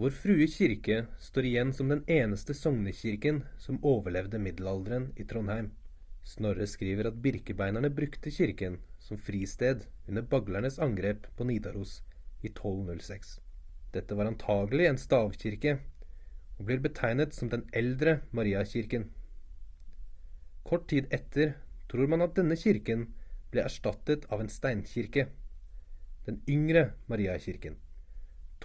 Vår Frue kirke står igjen som den eneste sognekirken som overlevde middelalderen i Trondheim. Snorre skriver at birkebeinerne brukte kirken som fristed under baglernes angrep på Nidaros i 1206. Dette var antagelig en stavkirke, og blir betegnet som den eldre Mariakirken. Kort tid etter tror man at denne kirken ble erstattet av en steinkirke, den yngre Mariakirken.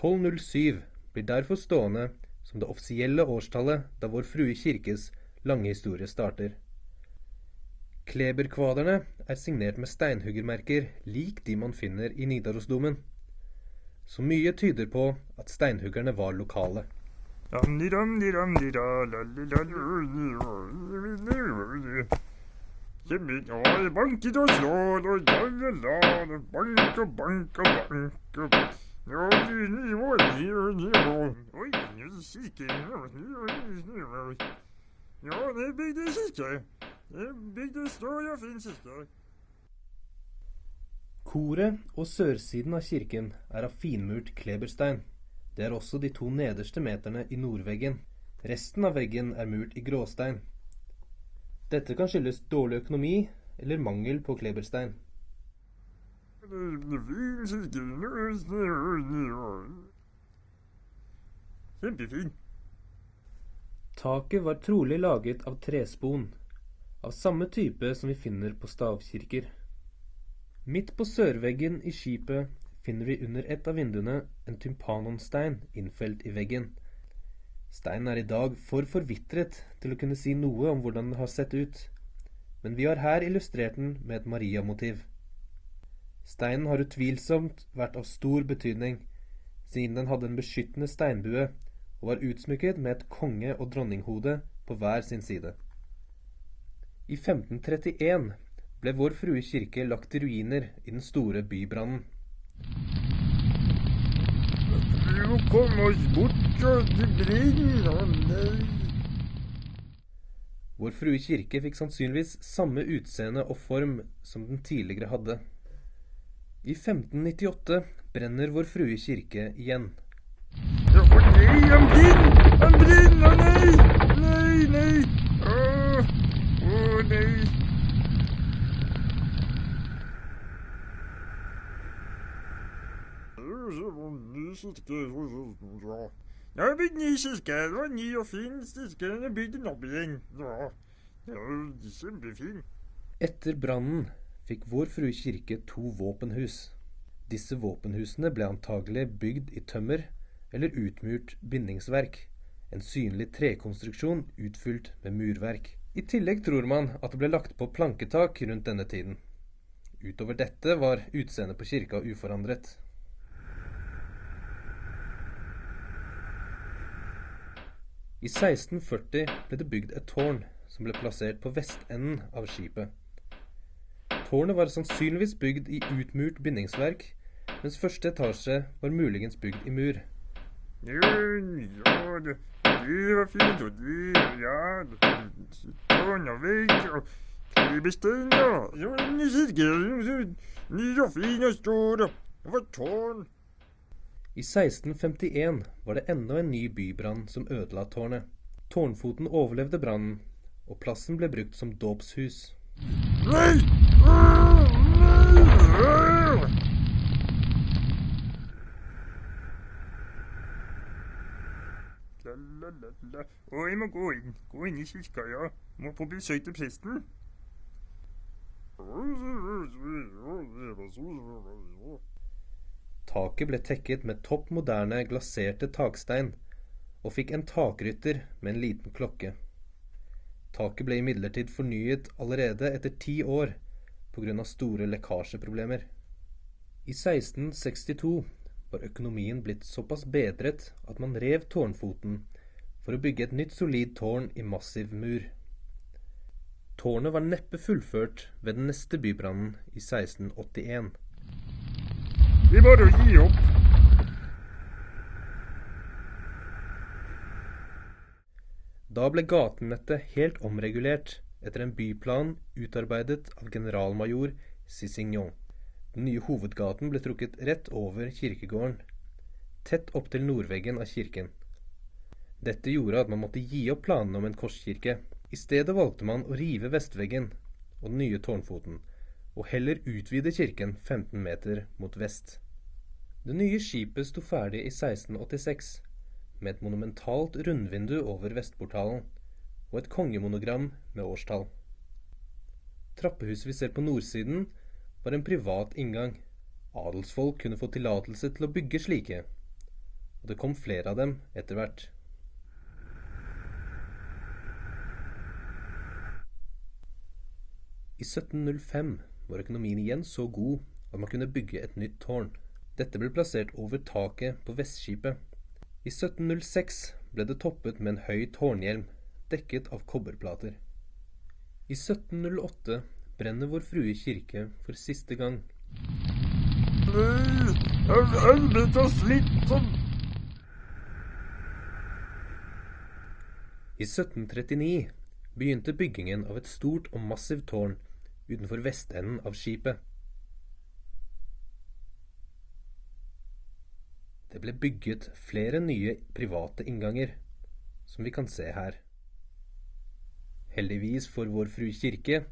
1207 blir derfor stående som det offisielle årstallet da Vår Frue kirkes lange historie starter. Kleberkvaderne er signert med steinhuggermerker lik de man finner i Nidarosdomen. Så mye tyder på at steinhuggerne var lokale. Banket og slår og bank og bank og bank. Oi, kikke. Ja, det bygde kikke. Det bygde stor og fin kikke. Koret og sørsiden av kirken er av finmurt kleberstein. Det er også de 2 nederste meterne i nordveggen. Resten av veggen er murt i gråstein. Dette kan skyldes dårlig økonomi eller mangel på kleberstein. Kjempefin. Taket var trolig laget av trespon, av samme type som vi finner på stavkirker. Midt på sørveggen i skipet finner vi under et av vinduene en tympanonstein innfelt i veggen. Steinen er i dag for forvittret til å kunne si noe om hvordan den har sett ut, men vi har her illustrert den med et Maria-motiv. Steinen har utvilsomt vært av stor betydning, siden den hadde en beskyttende steinbue og var utsmykket med et konge- og dronninghode på hver sin side. I 1531 ble Vår Frue kirke lagt i ruiner i den store bybrannen. Vi må komme oss bort, og det brenner, nei. Vår Frue kirke fikk sannsynligvis samme utseende og form som den tidligere hadde. I 1598 brenner Vår Frue kirke igjen. Ja, nei, han brenner, nei, nei. Åh, nei. Jeg har bygd ny kirke, det var ny og fin kirke, jeg har bygd den opp igjen. Ja, det var kjempefin. Etter brannen fikk Vår Frue kirke 2 våpenhus. Disse våpenhusene ble antagelig bygd i tømmer eller utmurt bindingsverk, en synlig trekonstruksjon utfylt med murverk. I tillegg tror man at det ble lagt på planketak rundt denne tiden. Utover dette var utseendet på kirka uforandret. I 1640 ble det bygd et tårn som ble plassert på vestenden av skipet. Tårnet var sannsynligvis bygd i utmurt bindingsverk, mens første etasje var muligens bygd i mur. Ja, det var fint, og tårn og vegg, og kleberstein, det var en kirke, ny og fin og stor, det var tårn. I 1651 var det enda en ny bybrann som ødela tårnet. Tårnfoten overlevde brannen, og plassen ble brukt som dåpshus. Nei! Og jeg må gå inn i kirka, ja. Må på besøk til presten. Taket ble tekket med topp moderne glaserte takstein, og fikk en takrytter med en liten klokke. Taket ble imidlertid fornyet allerede etter 10 år på grunn av store lekkasjeproblemer. I 1662 var økonomien blitt såpass bedret at man rev tårnfoten for å bygge et nytt solid tårn i massiv mur. Tårnet var neppe fullført ved den neste bybrannen i 1681. Det er bare å gi opp. Da ble gatenettet helt omregulert etter en byplan utarbeidet av generalmajor Cicignon. Den nye hovedgaten ble trukket rett over kirkegården. tett opp til nordveggen av kirken. Dette gjorde at man måtte gi opp planene om en korskirke. I stedet valgte man å rive vestveggen og den nye tårnfoten, og heller utvide kirken 15 meter mot vest. Det nye skipet sto ferdig i 1686, med et monumentalt rundvindu over vestportalen, og et kongemonogram med årstall. Trappehuset vi ser på nordsiden var en privat inngang. Adelsfolk kunne få tillatelse til å bygge slike, og det kom flere av dem etter hvert. I 1705 var økonomien igjen så god at man kunne bygge et nytt tårn. Dette ble plassert over taket på vestskipet. I 1706 ble det toppet med en høy tårnhjelm, dekket av kobberplater. I 1708 brenner Vår Frue kirke for siste gang. Helvete slitsom! I 1739 begynte byggingen av et stort og massivt tårn utenfor vestenden av skipet. Det ble bygget flere nye private innganger, som vi kan se her. Heldigvis for Vår Frue kirke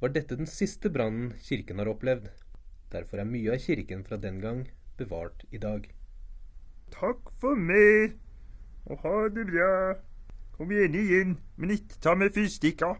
var dette den siste brannen kirken har opplevd. Derfor er mye av kirken fra den gang bevart i dag. Takk for meg, og ha det bra. Kom igjen, men ikke ta med fyrstikka.